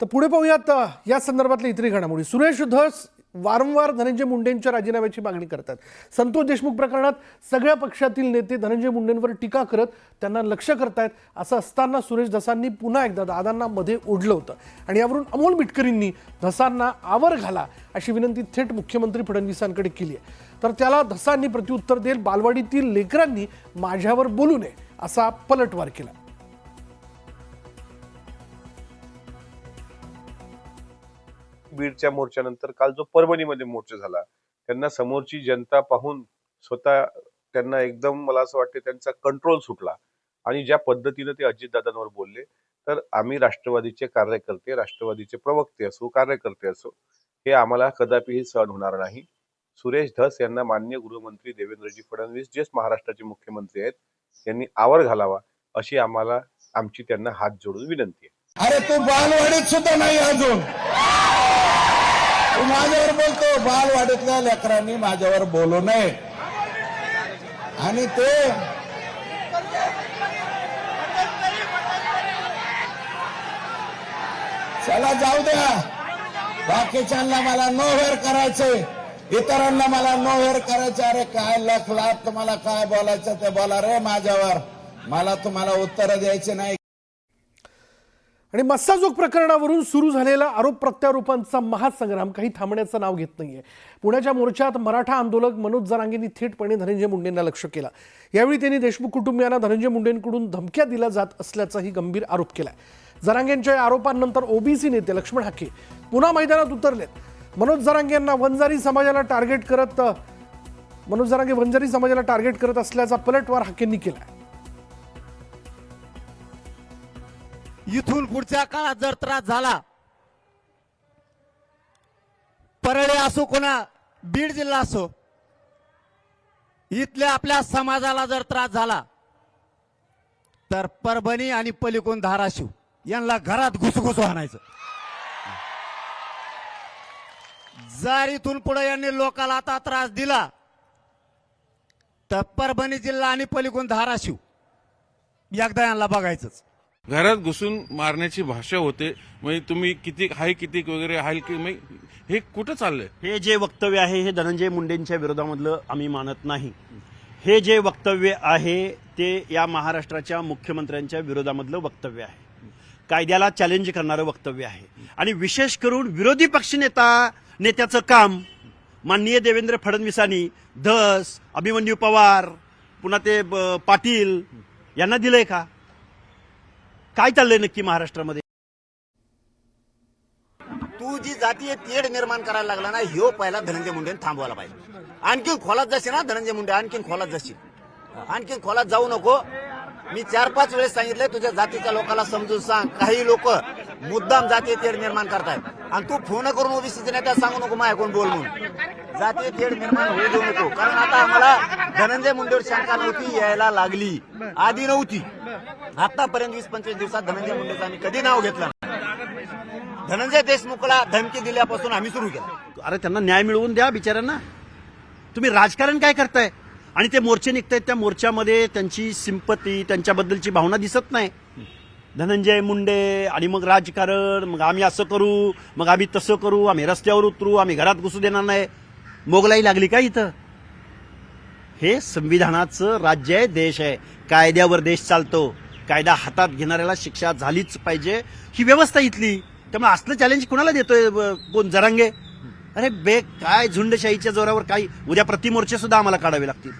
तर पुढे पाहूयात या संदर्भातल्या इतरही घडामोडी। सुरेश धस वारंवार धनंजय मुंडेंच्या राजीनाम्याची मागणी करतात। संतोष देशमुख प्रकरणात सगळ्या पक्षातील नेते धनंजय मुंडेंवर टीका करत त्यांना लक्ष्य करतायत। असं असताना सुरेश धसांनी पुन्हा एकदा दादांना मध्ये ओढलं होतं आणि यावरून अमोल मिटकरींनी धसांना आवर घाला अशी विनंती थेट मुख्यमंत्री फडणवीसांकडे केली आहे। तर त्याला धसांनी प्रत्युत्तर देत बालवाडीतील लेकरांनी माझ्यावर बोलू नये असा पलटवार केला। बीडच्या मोर्चानंतर काल जो परभणीमध्ये मोर्चा झाला, त्यांना समोरची जनता पाहून स्वतः त्यांना एकदम मला असं वाटतं त्यांचा कंट्रोल सुटला आणि ज्या पद्धतीने ते अजितदादांवर बोलले, तर आम्ही राष्ट्रवादीचे कार्यकर्ते, राष्ट्रवादीचे प्रवक्ते असो, कार्यकर्ते असो, हे आम्हाला कदापिही सहन होणार नाही। सुरेश धस यांना माननीय गृहमंत्री देवेंद्रजी फडणवीस जे महाराष्ट्राचे मुख्यमंत्री आहेत यांनी आवर घालावा अशी आम्हाला आमची त्यांना हात जोडून विनंती आहे। अरे तू बालवाडीत सुद्धा नाही अजून, तू माझ्यावर बोलतो। बालवाडीतल्या लेकरांनी माझ्यावर बोलू नये आणि ते चला जाऊ द्या, बाकीच्यांना मला नो हेअर करायचंय, इतरांना मला नो हेअर करायचं। अरे काय लख लाख तुम्हाला काय बोलायचं ते बोला रे माझ्यावर, मला तुम्हाला उत्तर द्यायचे नाही। आणि मस्साजोग प्रकरणावरून सुरू झालेला आरोप प्रत्यारोपांचा महासंग्राम काही थांबण्याचं नाव घेत नाहीये। पुण्याच्या मोर्चात मराठा आंदोलक मनोज जरांगेंनी थेटपणे धनंजय मुंडेंना लक्ष्य केलं। यावेळी त्यांनी देशमुख कुटुंबियांना धनंजय मुंडेंकडून धमक्या दिल्या जात असल्याचाही गंभीर आरोप केलाय। जरांगेंच्या या आरोपांनंतर ओबीसी नेते लक्ष्मण हाके पुन्हा मैदानात उतरलेत। मनोज जरांगे वंजारी समाजाला टार्गेट करत असल्याचा पलटवार हाकेंनी केलाय। इथून पुढच्या काळात जर त्रास झाला, परळी असो कोणा बीड जिल्हा असो, इथल्या आपल्या समाजाला जर त्रास झाला तर परभणी आणि पलीकडून धाराशिव यांना घरात घुसघुस आणायचं। जर इथून पुढे यांनी लोकांना आता त्रास दिला तर परभणी जिल्हा आणि पलीकडून धाराशिव एकदा यांना बघायचंच। घरात घुसून मारण्याची भाषा होते, म्हणजे तुम्ही किती हाय किती वगैरे हाय की हे कुठं चाललंय? हे जे वक्तव्य आहे हे धनंजय मुंडेंच्या विरोधामधलं आम्ही मानत नाही। हे जे वक्तव्य आहे ते या महाराष्ट्राच्या मुख्यमंत्र्यांच्या विरोधामधलं वक्तव्य आहे, कायद्याला चॅलेंज करणारं वक्तव्य आहे। आणि विशेष करून विरोधी नेत्याचं काम माननीय देवेंद्र फडणवीसांनी धस, अभिमन्यू पवार, पुन्हा ते पाटील यांना दिलंय का? काय चाललंय नक्की महाराष्ट्रामध्ये? तू जी जातीय तेढ निर्माण करायला लागला ना, ह्यो पहिला धनंजय मुंडेंनी थांबवायला पाहिजे। आणखीन खोलात जाशील ना धनंजय मुंडे, आणखीन खोलात जाशील, आणखीन खोलात जाऊ नको। मी 4-5 वेळेस सांगितलंय तुझ्या जातीच्या लोकांना समजून सांग, काही लोक मुद्दाम जातीय तेढ निर्माण करतायत आणि तू फोन करून ओबीसीचे नेत्याला सांगू नको माझ्याकडून बोल म्हणून। जातीय तेढ निर्माण होऊ देऊ नको, कारण आता आम्हाला धनंजय मुंडेवर शंका नव्हती, यायला लागली, आधी नव्हती। आतापर्यंत 20-25 दिवसात धनंजय मुंडेचं आम्ही कधी नाव घेतलं नाही। धनंजय देशमुखला धमकी दिल्यापासून आम्ही सुरू केलं। अरे त्यांना न्याय मिळवून द्या बिचाऱ्यांना। तुम्ही राजकारण काय करताय? आणि ते मोर्चे निघतायत, त्या मोर्चामध्ये त्यांची सिंपती, त्यांच्याबद्दलची भावना दिसत नाही। धनंजय मुंडे आणि मग राजकारण, मग आम्ही असं करू, मग आम्ही तसं करू, आम्ही रस्त्यावर उतरू, आम्ही घरात घुसू देणार नाही। मोगलाई लागली का इथं? हे संविधानाचं राज्य आहे, देश आहे, कायद्यावर देश चालतो। कायदा हातात घेणाऱ्याला शिक्षा झालीच पाहिजे, ही व्यवस्था इथली। त्यामुळे असलं चॅलेंज कुणाला देतोय कोण? जरांगे? अरे काय झुंडशाहीच्या जोरावर काही उद्या प्रतिमोर्चे सुद्धा आम्हाला काढावे लागतील।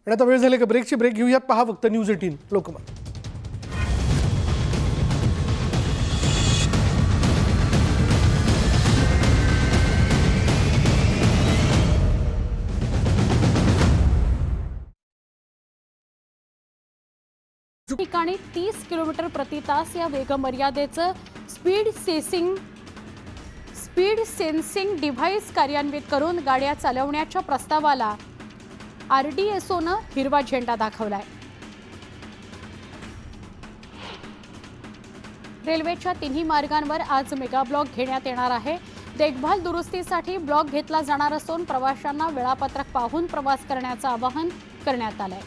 आणि आता वेळ झाली का ब्रेकची? ब्रेक घेऊयात, पहा फक्त न्यूज 18 लोकमत। ठिकाणी 30 किलोमीटर प्रति तास या वेगमर्यादेचं स्पीड सेन्सिंग डिव्हाइस कार्यान्वित करून गाड्या चालवण्याच्या प्रस्तावाला आरडीएसओनं हिरवा झेंडा दाखवलाय। रेल्वेच्या तिन्ही मार्गांवर आज मेगा ब्लॉक घेण्यात येणार आहे। देखभाल दुरुस्तीसाठी ब्लॉक घेतला जाणार असून प्रवाशांना वेळापत्रक पाहून प्रवास करण्याचं आवाहन करण्यात आलंय।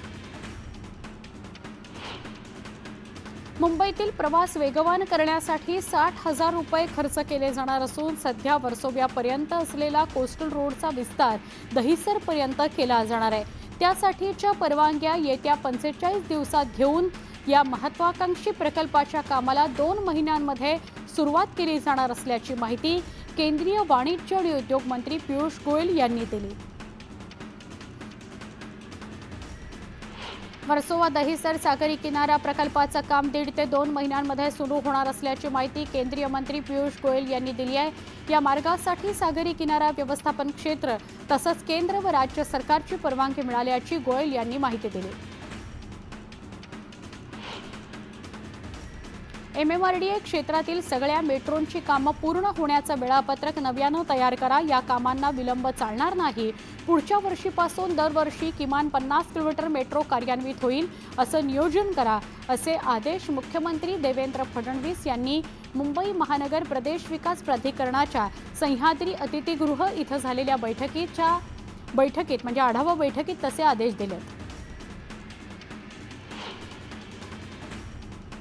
मुंबईतील प्रवास वेगवान करण्यासाठी 60,000 रुपये खर्च केले जाणार असून सध्या वर्सोव्यापर्यंत असलेला कोस्टल रोडचा विस्तार दहिसरपर्यंत केला जाणार आहे. त्यासाठीच्या परवानग्या येत्या 45 दिवसात घेऊन या महत्वाकांक्षी प्रकल्पाच्या कामाला 2 महिन्यांमध्ये सुरुवात केली जाणार असल्याची माहिती केंद्रीय वाणिज्य आणि उद्योग मंत्री पियुष गोयल यांनी दिली. वर्सोवा दहिसर सागरी किनारा प्रकल्पाचं काम 1.5 ते 2 महिन्यांमध्ये सुरू होणार असल्याची माहिती केंद्रीय मंत्री पियुष गोयल यांनी दिली आहे. या मार्गासाठी सागरी किनारा व्यवस्थापन क्षेत्र तसंच केंद्र व राज्य सरकारची परवानगी मिळाल्याची गोयल यांनी माहिती दिली. MMRDA क्षेत्रातील सगळ्या मेट्रोंची कामं पूर्ण होण्याचं वेळापत्रक नव्यानं तयार करा. या कामांना विलंब चालणार नाही. पुढच्या वर्षीपासून दरवर्षी किमान 50 किलोमीटर मेट्रो कार्यान्वित होईल असं नियोजन करा, असे आदेश मुख्यमंत्री देवेंद्र फडणवीस यांनी मुंबई महानगर प्रदेश विकास प्राधिकरणाच्या सह्याद्री अतिथीगृह इथं झालेल्या बैठकीत म्हणजे आढावा बैठकीत तसे आदेश दिलेत.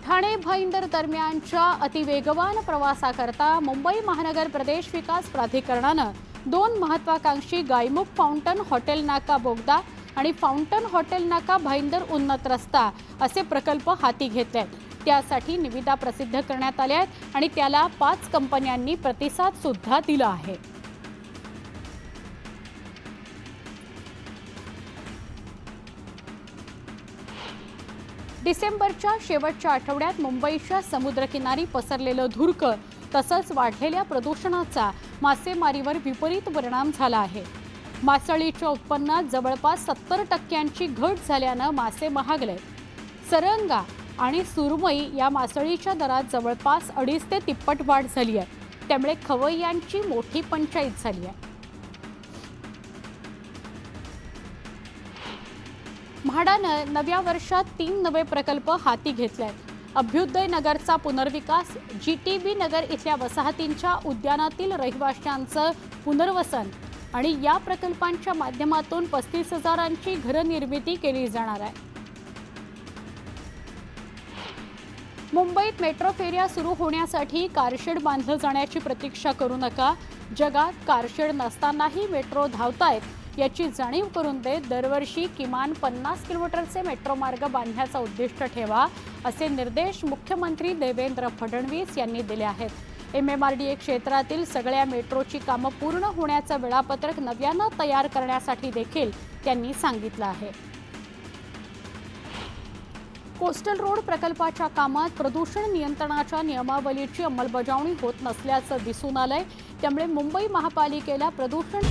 ठाणे भाईंदर दरम्यानच्या अतिवेगवान प्रवासाकरता मुंबई महानगर प्रदेश विकास प्राधिकरणानं 2 महत्वाकांक्षी गायमुख फाउंटन हॉटेल नाका बोगदा आणि फाउंटन हॉटेल नाका भाईंदर उन्नत रस्ता असे प्रकल्प हाती घेतले आहेत. त्यासाठी निविदा प्रसिद्ध करण्यात आल्या आहेत आणि त्याला 5 कंपन्यांनी प्रतिसाद सुद्धा दिला आहे. डिसेंबरच्या शेवटच्या आठवड्यात मुंबईच्या समुद्रकिनारी पसरलेलं धुरकं तसंच वाढलेल्या प्रदूषणाचा मासेमारीवर विपरीत परिणाम झाला आहे. मासळीच्या उत्पन्नात जवळपास 70% घट झाल्यानं मासे महागले. सरंगा आणि सुरमई या मासळीच्या दरात जवळपास 2.5 ते 3 वाढ झाली आहे. त्यामुळे खवय्यांची मोठी पंचाईत झाली आहे. म्हाडानं नव्या वर्षात 3 नवे प्रकल्प हाती घेतले आहेत. अभ्युदय नगरचा पुनर्विकास, GTB नगर इथल्या वसाहतींच्या उद्यानातील रहिवाशांचं पुनर्वसन आणि या प्रकल्पांच्या माध्यमातून 35,000ची घरनिर्मिती केली जाणार आहे. मुंबईत मेट्रो फेऱ्या सुरू होण्यासाठी कारशेड बांधलं जाण्याची प्रतीक्षा करू नका. जगात कारशेड नसतानाही मेट्रो धावतायत याची जाणीव करून देत दरवर्षी किमान 50 किलोमीटरचे मेट्रो मार्ग बांधण्याचा उद्दिष्ट ठेवा, असे निर्देश मुख्यमंत्री देवेंद्र फडणवीस यांनी दिले आहेत. MMRDA क्षेत्रातील सगळ्या मेट्रोची कामं पूर्ण होण्याचं वेळापत्रक नव्यानं तयार करण्यासाठी देखील त्यांनी सांगितलं आहे. कोस्टल रोड प्रकल्पाच्या कामात प्रदूषण नियंत्रणाच्या नियमावलीची अंमलबजावणी होत नसल्याचं दिसून आलंय. त्यामुळे मुंबई महापालिकेला प्रदूषण